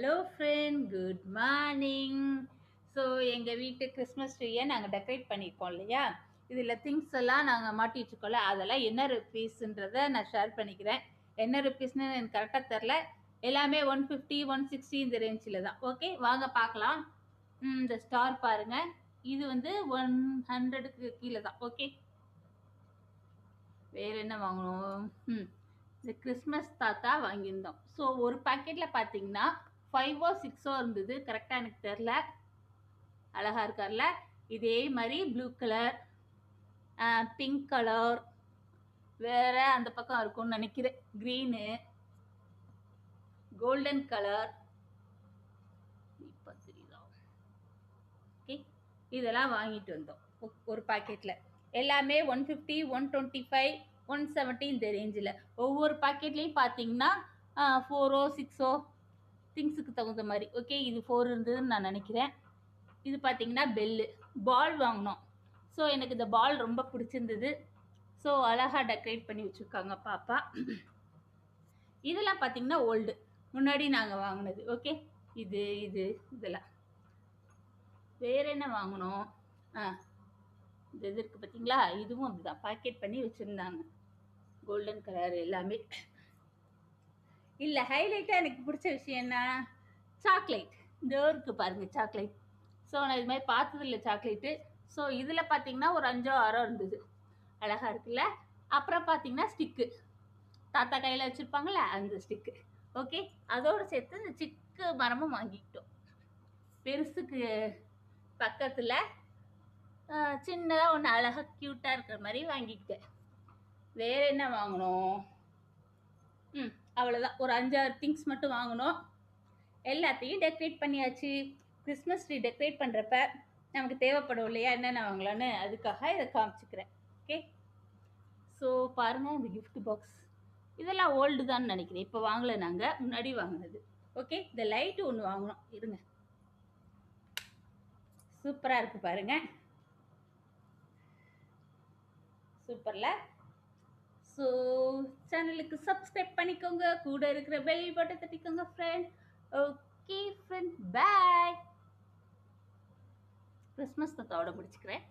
Hello friend, good morning. So எங்கள் வீட்டு Christmas ட்ரீயை நாங்கள் டெக்கரேட் பண்ணியிருக்கோம் இல்லையா? இதில் திங்ஸ் எல்லாம் நாங்கள் மாட்டிகிட்ருக்கோம்ல, அதெல்லாம் என்ன ருப்பீஸுன்றதை நான் ஷேர் பண்ணிக்கிறேன். என்ன ருப்பீஸ்னு எனக்கு கரெக்டாக தெரில. எல்லாமே 150 160 இந்த ரேஞ்சில் தான். ஓகே, வாங்க பார்க்கலாம். இந்த ஸ்டார் பாருங்கள், இது வந்து 100க்கு கீழே தான். ஓகே, வேறு என்ன வாங்கணும்? இந்த கிறிஸ்மஸ் தாத்தா வாங்கியிருந்தோம். ஸோ ஒரு பாக்கெட்டில் பார்த்தீங்கன்னா 5ஓ 6ஓ இருந்தது, கரெக்டாக எனக்கு தெரில. அழகாக இருக்கார்ல? இதே மாதிரி ப்ளூ கலர், பிங்க் கலர், வேற அந்த பக்கம் இருக்கும்னு நினைக்கிறேன், க்ரீனு, கோல்டன் கலர். இப்போ தெரியுதா? ஓகே, இதெல்லாம் வாங்கிட்டு வந்தோம் ஒரு பாக்கெட்டில். எல்லாமே 150 125 170 இந்த ரேஞ்சில். ஒவ்வொரு பாக்கெட்லேயும் பார்த்தீங்கன்னா 4ஓ 6ஓ திங்ஸுக்கு தகுந்த மாதிரி. ஓகே, இது 4 இருந்ததுன்னு நான் நினைக்கிறேன். இது பார்த்தீங்கன்னா பெல்லு பால் வாங்கினோம். ஸோ எனக்கு இந்த பால் ரொம்ப பிடிச்சிருந்தது. ஸோ அழகாக டெக்கரேட் பண்ணி வச்சுருக்காங்க பாப்பா. இதெல்லாம் பார்த்தீங்கன்னா ஓல்டு, முன்னாடி நாங்கள் வாங்கினது. ஓகே, இதெல்லாம் வேற என்ன வாங்கினோம்? இது இருக்குது பார்த்தீங்களா? இதுவும் அப்படிதான் பேக்கெட் பண்ணி வச்சுருந்தாங்க, கோல்டன் கலர் எல்லாமே. இல்லை, ஹைலைட்டாக எனக்கு பிடிச்ச விஷயம் என்ன? சாக்லேட். இந்த இருக்குது பாருங்கள், சாக்லேட். ஸோ நான் இது மாதிரி பார்த்ததில்ல சாக்லேட்டு. ஸோ இதில் பார்த்தீங்கன்னா ஒரு 5ஓ 6ஓ இருந்தது. அழகாக இருக்குல்ல? அப்புறம் பார்த்தீங்கன்னா ஸ்டிக்கு, தாத்தா கையில் வச்சுருப்பாங்கள அந்த ஸ்டிக்கு. ஓகே, அதோடு சேர்த்து இந்த சிக்கு மரமும் வாங்கிக்கிட்டோம். பெருசுக்கு பக்கத்தில் சின்னதாக ஒன்று அழகாக க்யூட்டாக இருக்கிற மாதிரி வாங்கிக்கிட்டேன். வேறு என்ன வாங்கினோம்? அவ்வளோதான், ஒரு 5-6 திங்ஸ் மட்டும் வாங்கினோம். எல்லாத்தையும் டெக்கரேட் பண்ணியாச்சு. கிறிஸ்மஸ் ட்ரீ டெக்கரேட் பண்ணுறப்ப நமக்கு தேவைப்படும் இல்லையா, என்னென்ன வாங்கலான்னு, அதுக்காக இதை காமிச்சிக்கிறேன். ஓகே, ஸோ பாருங்கள், இந்த கிஃப்ட் பாக்ஸ் இதெல்லாம் ஓல்டு தான் நினைக்கிறேன், இப்போ வாங்கலை, நாங்கள் முன்னாடி வாங்கினது. ஓகே, இந்த லைட்டு ஒன்று வாங்கினோம், இருங்க, சூப்பராக இருக்குது பாருங்கள், சூப்பரில். ஸோ சேனலுக்கு சப்ஸ்கிரைப் பண்ணிக்கோங்க, கூட இருக்கிற பெல் பட்டன் தட்டிக்கோங்க friend. Okay friend, bye. Christmas தாத்தாவோட முடிச்சுக்கிறேன்.